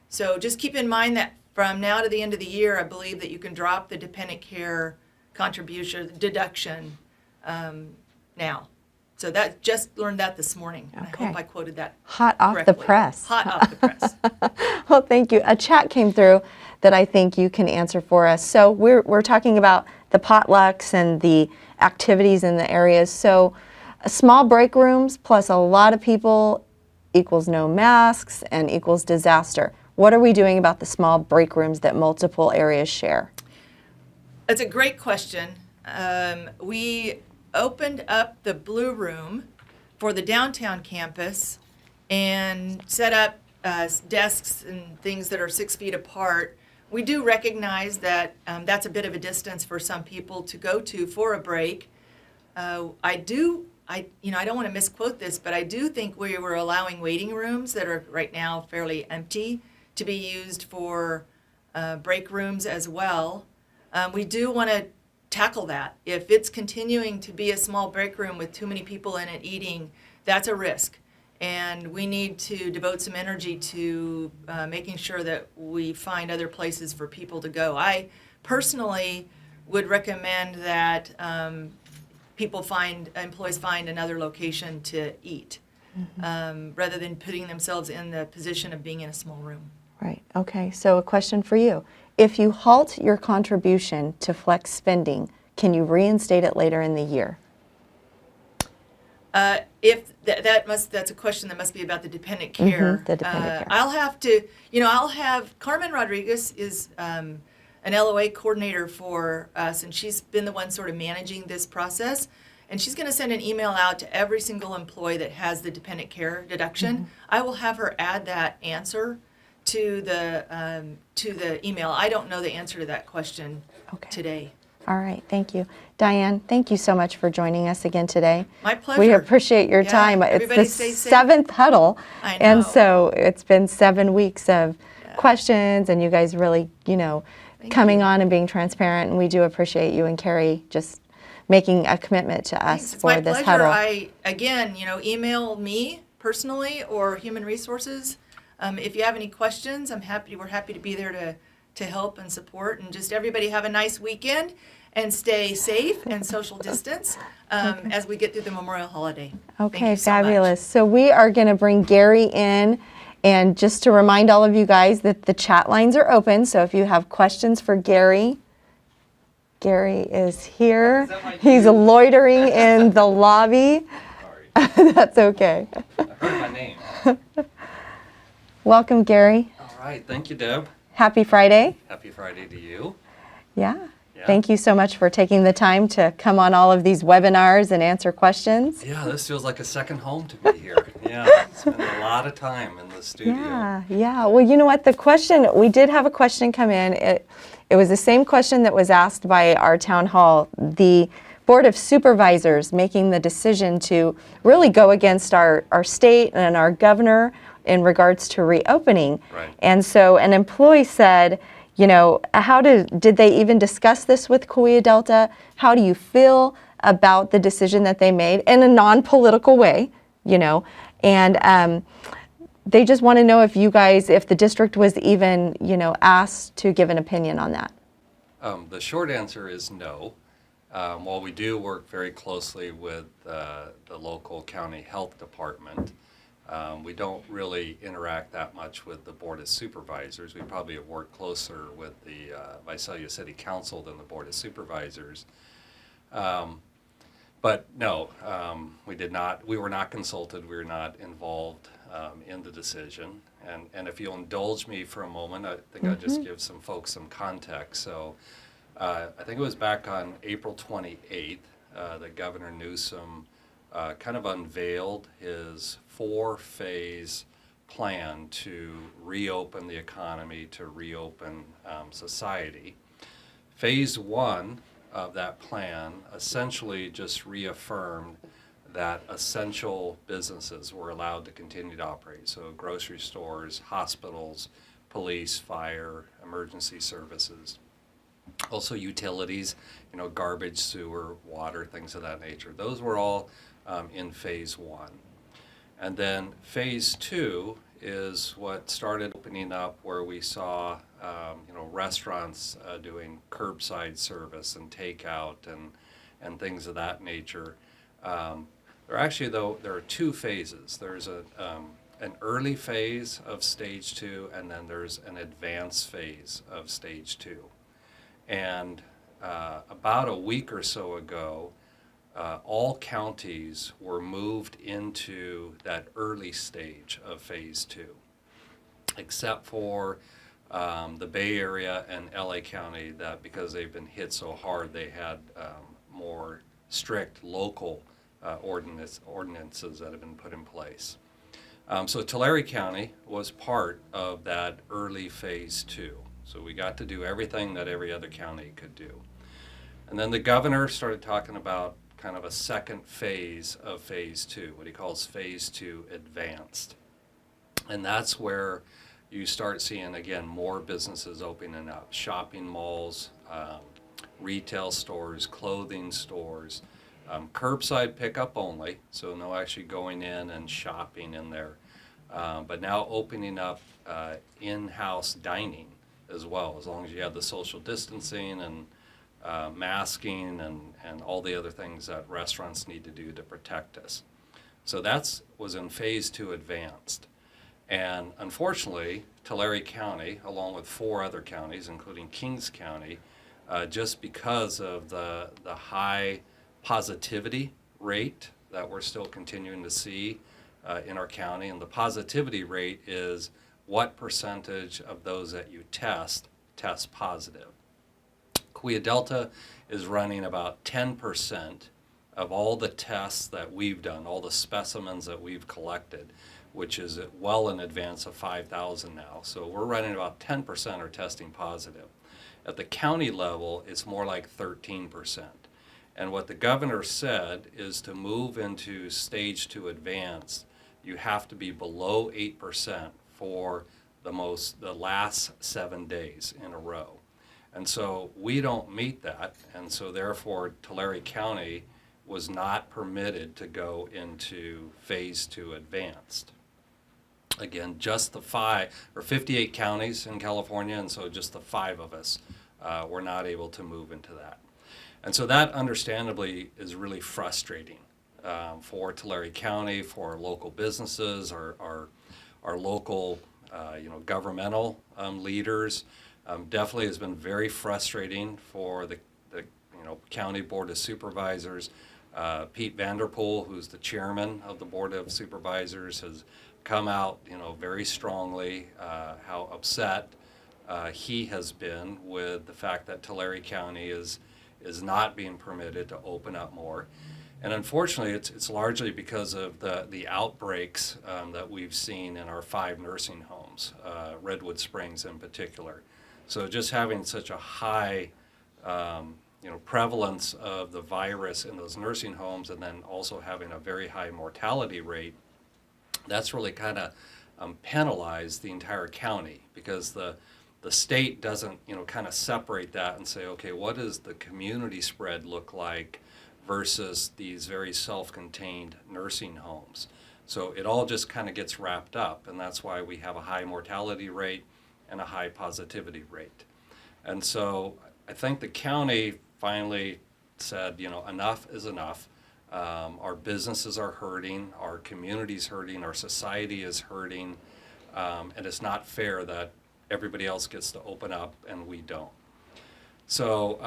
D: So just keep in mind that from now to the end of the year, I believe that you can drop the dependent care contribution deduction now. So just learned that this morning.
B: Okay.
D: I hope I quoted that
B: Hot off
D: correctly.
B: the press.
D: Hot off the press.
B: Well, thank you. A chat came through that I think you can answer for us. So we're talking about the potlucks and the activities in the areas. So Small break rooms plus a lot of people equals no masks and equals disaster. What are we doing about the small break rooms that multiple areas share?
D: It's a great question. We opened up the Blue Room for the downtown campus and set up desks and things that are 6 feet apart. We do recognize that that's a bit of a distance for some people to go to for a break. I don't want to misquote this, but I do think we were allowing waiting rooms that are right now fairly empty to be used for break rooms as well. We do want to tackle that. If it's continuing to be a small break room with too many people in it eating, that's a risk. And we need to devote some energy to making sure that we find other places for people to go. I personally would recommend that employees find another location to eat, rather than putting themselves in the position of being in a small room.
B: Right. Okay. So a question for you. If you halt your contribution to flex spending, can you reinstate it later in the year?
D: If that's a question that must be about the dependent care.
B: The dependent care.
D: I'll have Carmen Rodriguez is an LOA coordinator for us, and she's been the one sort of managing this process. And she's going to send an email out to every single employee that has the dependent care deduction. I will have her add that answer to the email. I don't know the answer to that question today.
B: All right, thank you. Diane, thank you so much for joining us again today.
D: My pleasure.
B: We appreciate your time. It's
D: everybody
B: the
D: stay safe.
B: 7th huddle.
D: I know.
B: And so it's been 7 weeks of questions, and you guys really, coming on and being transparent, and we do appreciate you and Carrie just making a commitment to us
D: It's
B: for
D: my
B: this
D: pleasure.
B: huddle.
D: Email me personally or Human Resources. If you have any questions, we're happy to be there to help and support. And just everybody have a nice weekend and stay safe and social distance as we get through the Memorial holiday. Thank
B: Okay,
D: you so much.
B: fabulous. So we are going to bring Gary in, and just to remind all of you guys that the chat lines are open. So if you have questions for Gary is here. He's loitering in the lobby.
E: Sorry,
B: That's okay.
E: I heard my name.
B: Welcome, Gary.
E: All right, thank you, Deb.
B: Happy Friday.
E: Happy Friday to you.
B: Yeah.
E: Yeah.
B: Thank you so much for taking the time to come on all of these webinars and answer questions.
E: Yeah, this feels like a second home to me here. Yeah, spent a lot of time in the studio.
B: Yeah. Well, you know what? We did have a question come in. It was the same question that was asked by our town hall. The Board of Supervisors making the decision to really go against our state and our governor in regards to reopening.
E: Right.
B: And so an employee said, did they even discuss this with Kaweah Delta? How do you feel about the decision that they made in a non-political way, And they just want to know if the district was even, asked to give an opinion on that.
E: The short answer is no. While we do work very closely with the local county health department, we don't really interact that much with the Board of Supervisors. We probably have worked closer with the Visalia City Council than the Board of Supervisors. But no, we did not. We were not consulted. We were not involved in the decision. And if you'll indulge me for a moment, I think I'll just give some folks some context. So I think it was back on April 28th that Governor Newsom kind of unveiled his 4-phase plan to reopen the economy, to reopen society. Phase 1 of that plan essentially just reaffirmed that essential businesses were allowed to continue to operate. So grocery stores, hospitals, police, fire, emergency services. Also utilities, garbage, sewer, water, things of that nature. Those were all in phase 1. And then phase 2 is what started opening up, where we saw restaurants doing curbside service and takeout and things of that nature. There are 2 phases. There's an early phase of stage 2, and then there's an advanced phase of stage 2. And about a week or so ago, all counties were moved into that early stage of phase 2, except for the Bay Area and LA County, that because they've been hit so hard, they had more strict local ordinances that have been put in place. So Tulare County was part of that early phase 2. So we got to do everything that every other county could do. And then the governor started talking about kind of a second phase of phase 2, what he calls phase 2 advanced. And that's where you start seeing, again, more businesses opening up, shopping malls, retail stores, clothing stores, curbside pickup only, so no actually going in and shopping in there, but now opening up in-house dining as well, as long as you have the social distancing and masking and all the other things that restaurants need to do to protect us. So that was in phase 2 advanced. And unfortunately, Tulare County, along with 4 other counties, including Kings County, just because of the high positivity rate that we're still continuing to see in our county, and the positivity rate is what percentage of those that you test positive. Kaweah Delta is running about 10% of all the tests that we've done, all the specimens that we've collected, which is well in advance of 5,000 now. So we're running about 10% are testing positive. At the county level, it's more like 13%. And what the governor said is to move into stage 2 advanced, you have to be below 8% for the last 7 days in a row. And so we don't meet that, and so therefore Tulare County was not permitted to go into phase 2 advanced. Again, just the 58 counties in California, and so just the 5 of us were not able to move into that. And so that understandably is really frustrating for Tulare County, for our local businesses, our local governmental leaders. Definitely has been very frustrating for the County Board of Supervisors. Pete Vanderpool, who's the chairman of the Board of Supervisors, has come out very strongly how upset he has been with the fact that Tulare County is not being permitted to open up more. And unfortunately, it's largely because of the outbreaks that we've seen in our 5 nursing homes, Redwood Springs in particular. So just having such a high prevalence of the virus in those nursing homes, and then also having a very high mortality rate, that's really kind of penalized the entire county, because the state doesn't kind of separate that and say, okay, what does the community spread look like versus these very self-contained nursing homes. So it all just kind of gets wrapped up, and that's why we have a high mortality rate and a high positivity rate. And so I think the county finally said, enough is enough. Our businesses are hurting, our community's hurting, our society is hurting, and it's not fair that everybody else gets to open up and we don't. So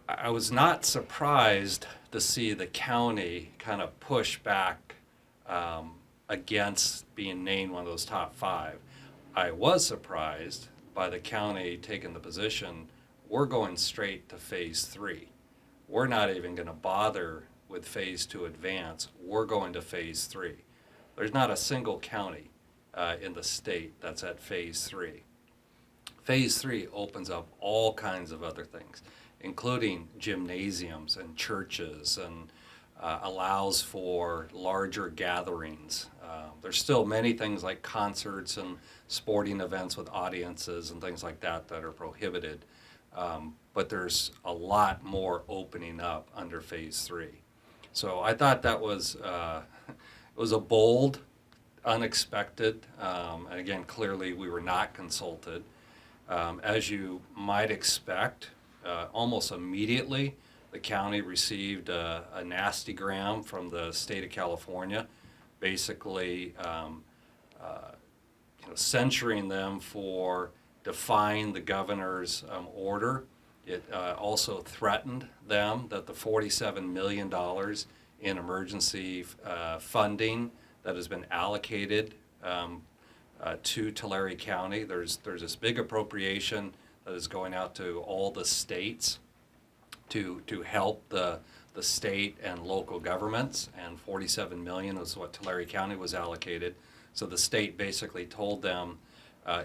E: I was not surprised to see the county kind of push back against being named one of those top 5. I was surprised by the county taking the position, we're going straight to phase 3. We're not even going to bother with phase 2 advance. We're going to phase 3. There's not a single county in the state that's at phase 3. Phase 3 opens up all kinds of other things, including gymnasiums and churches, and allows for larger gatherings. There's still many things like concerts and sporting events with audiences and things like that that are prohibited. But there's a lot more opening up under phase 3. So I thought that was it was a bold, unexpected, and again, clearly we were not consulted. As you might expect, almost immediately, the county received a nastygram from the state of California, basically censuring them for defying the governor's order It also threatened them that the $47 million in emergency funding that has been allocated to Tulare County, there's this big appropriation that is going out to all the states to help the state and local governments, and $47 million is what Tulare County was allocated. So the state basically told them,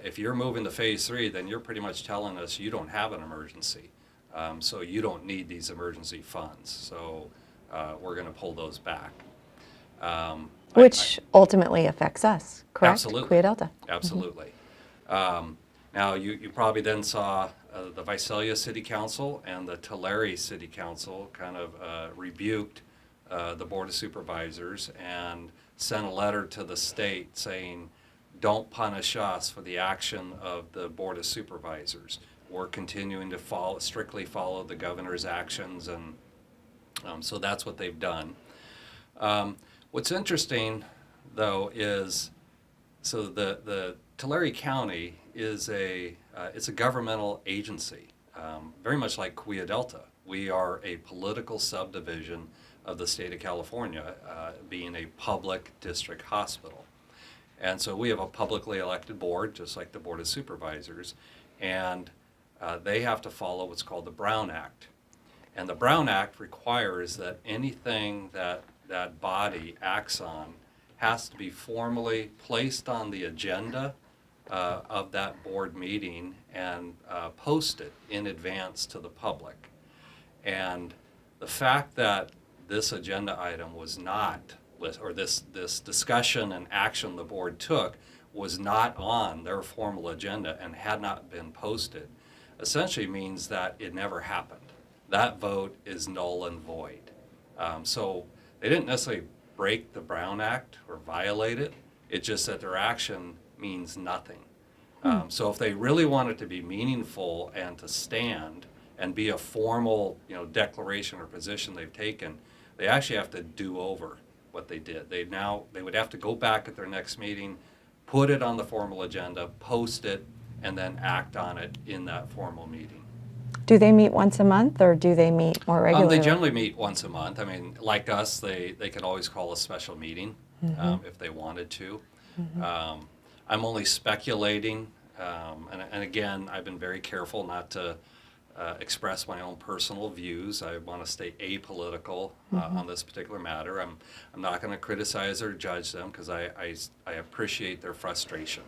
E: if you're moving to phase 3, then you're pretty much telling us you don't have an emergency. So you don't need these emergency funds. So we're going to pull those back.
B: Which ultimately affects us, correct?
E: Absolutely.
B: Kaweah Delta.
E: Absolutely. Now, you probably then saw the Visalia City Council and the Tulare City Council kind of rebuked the Board of Supervisors and sent a letter to the state saying, don't punish us for the action of the Board of Supervisors. We're continuing to strictly follow the governor's actions, and so that's what they've done. What's interesting, though, is so the Tulare County is it's a governmental agency, very much like Kaweah Delta. We are a political subdivision of the state of California, being a public district hospital. And so we have a publicly elected board, just like the Board of Supervisors, and they have to follow what's called the Brown Act. And the Brown Act requires that anything that that body acts on has to be formally placed on the agenda of that board meeting and posted in advance to the public. And the fact that this agenda item was not, or this discussion and action the board took was not on their formal agenda and had not been posted, essentially means that it never happened. That vote is null and void. So they didn't necessarily break the Brown Act or violate it. It's just that their action means nothing. So if they really want it to be meaningful and to stand and be a formal, declaration or position they've taken, they actually have to do over what they did. They would have to go back at their next meeting, put it on the formal agenda, post it, and then act on it in that formal meeting.
B: Do they meet once a month, or do they meet more regularly?
E: They generally meet once a month. I mean, like us, they could always call a special meeting if they wanted to. I'm only speculating, and again, I've been very careful not to express my own personal views. I want to stay apolitical on this particular matter. I'm not going to criticize or judge them because I appreciate their frustration.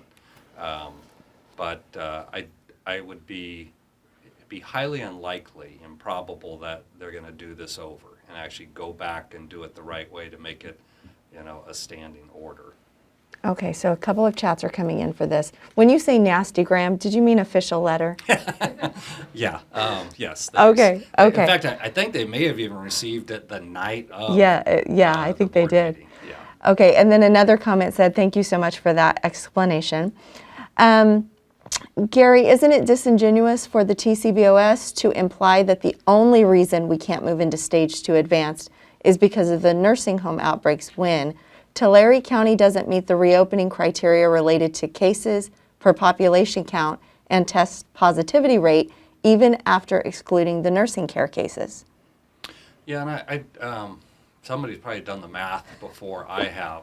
E: But I would be highly unlikely, improbable that they're going to do this over and actually go back and do it the right way to make it, a standing order.
B: Okay, so a couple of chats are coming in for this. When you say nastygram, did you mean official letter?
E: Yeah. Yes.
B: Okay.
E: In fact, I think they may have even received it the night of.
B: Yeah, I think
E: the
B: they
E: board
B: did.
E: meeting. Yeah.
B: Okay, and then another comment said, thank you so much for that explanation. Gary, isn't it disingenuous for the TCBOS to imply that the only reason we can't move into stage 2 advanced is because of the nursing home outbreaks when Tulare County doesn't meet the reopening criteria related to cases per population count and test positivity rate, even after excluding the nursing care cases?
E: Yeah, and somebody's probably done the math before I have.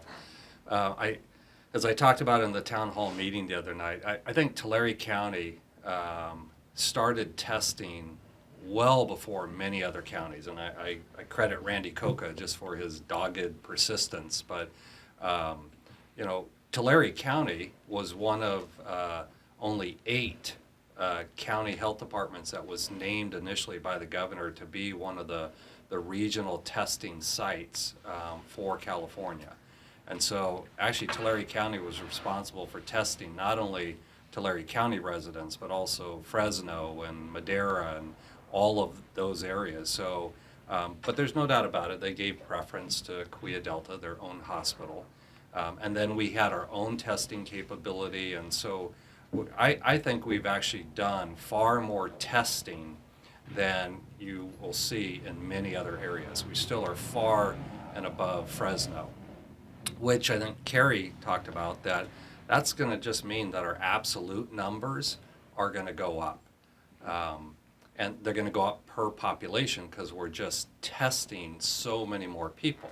E: As I talked about in the town hall meeting the other night, I think Tulare County started testing well before many other counties, and I credit Randy Coca just for his dogged persistence. But Tulare County was one of only 8 county health departments that was named initially by the governor to be one of the regional testing sites for California. And so actually Tulare County was responsible for testing not only Tulare County residents, but also Fresno and Madera and all of those areas. So, but there's no doubt about it, they gave preference to Kaweah Delta, their own hospital. And then we had our own testing capability. And so I think we've actually done far more testing than you will see in many other areas. We still are far and above Fresno, which I think Carrie talked about, that's going to just mean that our absolute numbers are going to go up. and they're going to go up per population because we're just testing so many more people.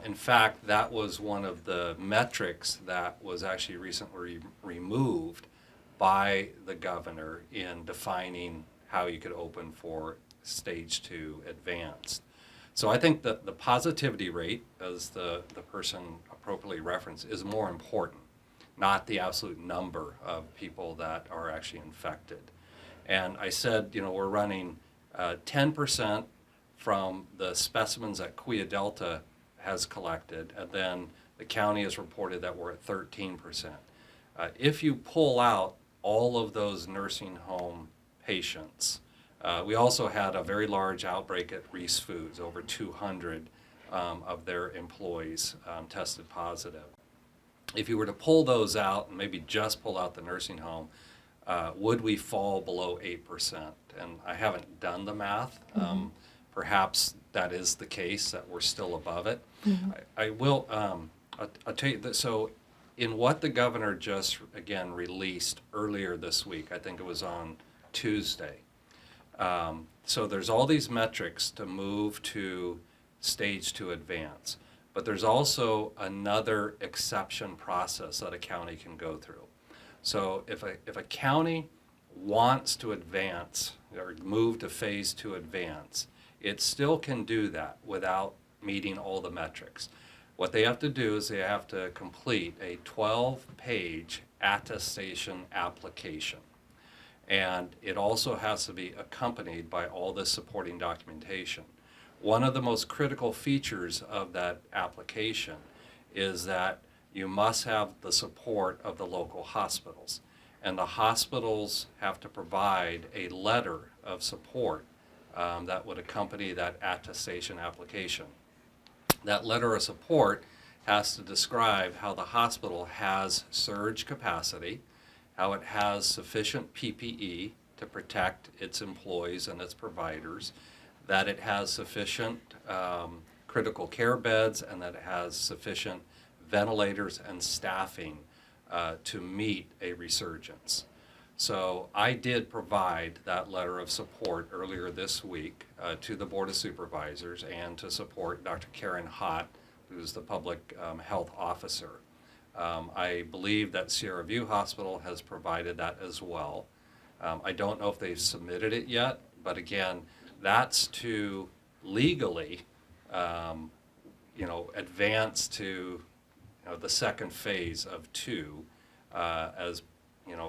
E: In fact, that was one of the metrics that was actually recently removed by the governor in defining how you could open for stage 2 advanced. So I think that the positivity rate, as the person appropriately referenced, is more important, not the absolute number of people that are actually infected. And I said, we're running 10% from the specimens that Kaweah Delta has collected, and then the county has reported that we're at 13%. If you pull out all of those nursing home patients, we also had a very large outbreak at Reese Foods. Over 200 of their employees tested positive. If you were to pull those out and maybe just pull out the nursing home, would we fall below 8%? And I haven't done the math. Perhaps that is the case, that we're still above it. I will, I'll tell you that, so in what the governor just, again, released earlier this week, I think it was on Tuesday, so there's all these metrics to move to stage 2 advance, but there's also another exception process that a county can go through. So if a county wants to advance or move to phase 2 advance, it still can do that without meeting all the metrics. What they have to do is they have to complete a 12-page attestation application. And it also has to be accompanied by all the supporting documentation. One of the most critical features of that application is that you must have the support of the local hospitals. And the hospitals have to provide a letter of support that would accompany that attestation application. That letter of support has to describe how the hospital has surge capacity, how it has sufficient PPE to protect its employees and its providers, that it has sufficient critical care beds, and that it has sufficient ventilators and staffing to meet a resurgence. So I did provide that letter of support earlier this week to the Board of Supervisors and to support Dr. Karen Hott, who's the public health officer. I believe that Sierra View Hospital has provided that as well. I don't know if they've submitted it yet, but again, that's to legally, advance to the second phase of 2 as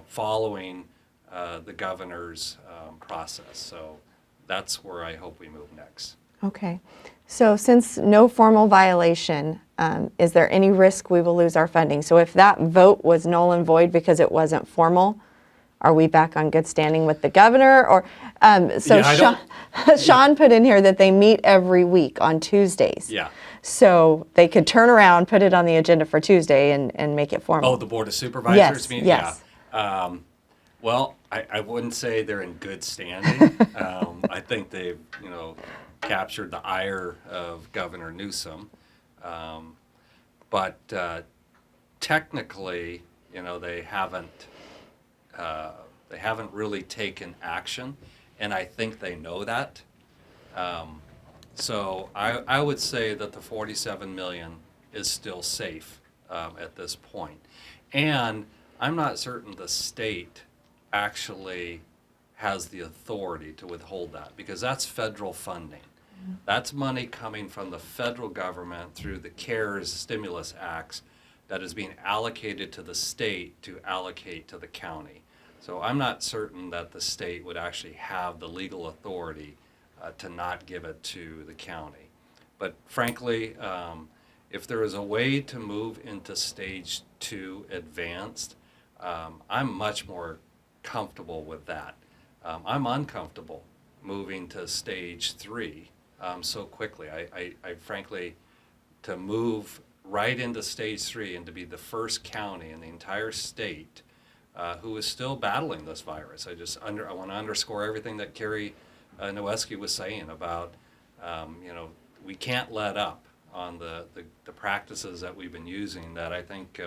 E: following the governor's process. So that's where I hope we move next.
B: Okay. So since no formal violation, is there any risk we will lose our funding? So if that vote was null and void because it wasn't formal, are we back on good standing with the governor? Or Sean put in here that they meet every week on Tuesdays.
E: Yeah.
B: So they could turn around, put it on the agenda for Tuesday and make it formal.
E: Oh, the Board of Supervisors
B: Yes,
E: meeting?
B: yes.
E: Yeah. Well, I wouldn't say they're in good standing. I think they've, captured the ire of Governor Newsom. But technically, they haven't really taken action, and I think they know that. So I would say that the $47 million is still safe at this point. And I'm not certain the state actually has the authority to withhold that, because that's federal funding. That's money coming from the federal government through the CARES stimulus acts that is being allocated to the state to allocate to the county. So I'm not certain that the state would actually have the legal authority to not give it to the county. But frankly, if there is a way to move into stage 2 advanced, I'm much more comfortable with that. I'm uncomfortable moving to stage 3 so quickly. I frankly, to move right into stage 3 and to be the first county in the entire state who is still battling this virus. I want to underscore everything that Carrie Nowesky was saying about, we can't let up on the practices that we've been using that I think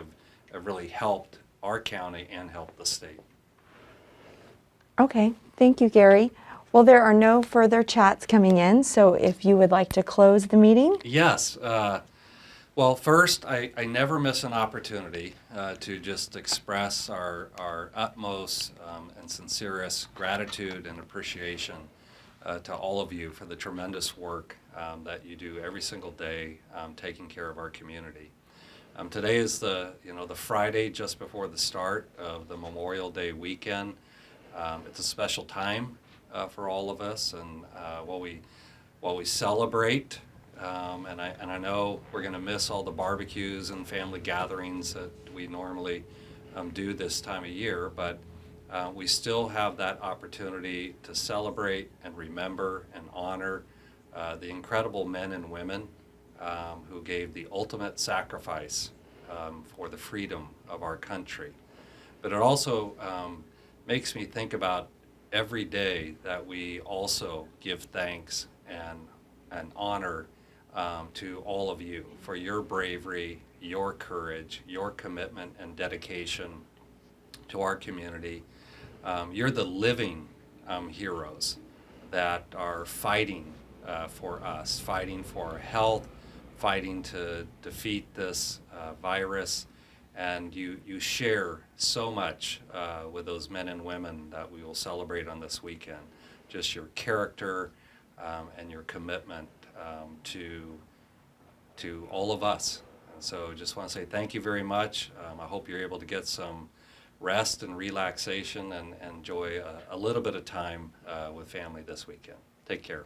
E: have really helped our county and helped the state.
B: Okay, thank you, Gary. Well, there are no further chats coming in, so if you would like to close the meeting.
E: Yes. Well, first, I never miss an opportunity to just express our utmost and sincerest gratitude and appreciation to all of you for the tremendous work that you do every single day taking care of our community. Today is the Friday just before the start of the Memorial Day weekend. It's a special time for all of us, and while we celebrate, and I know we're going to miss all the barbecues and family gatherings that we normally do this time of year, but we still have that opportunity to celebrate and remember and honor the incredible men and women who gave the ultimate sacrifice for the freedom of our country. But it also makes me think about every day that we also give thanks and honor to all of you for your bravery, your courage, your commitment and dedication to our community. You're the living heroes that are fighting for us, fighting for our health, fighting to defeat this virus, and you share so much with those men and women that we will celebrate on this weekend. Just your character and your commitment to all of us. And so just want to say thank you very much. I hope you're able to get some rest and relaxation and enjoy a little bit of time with family this weekend. Take care.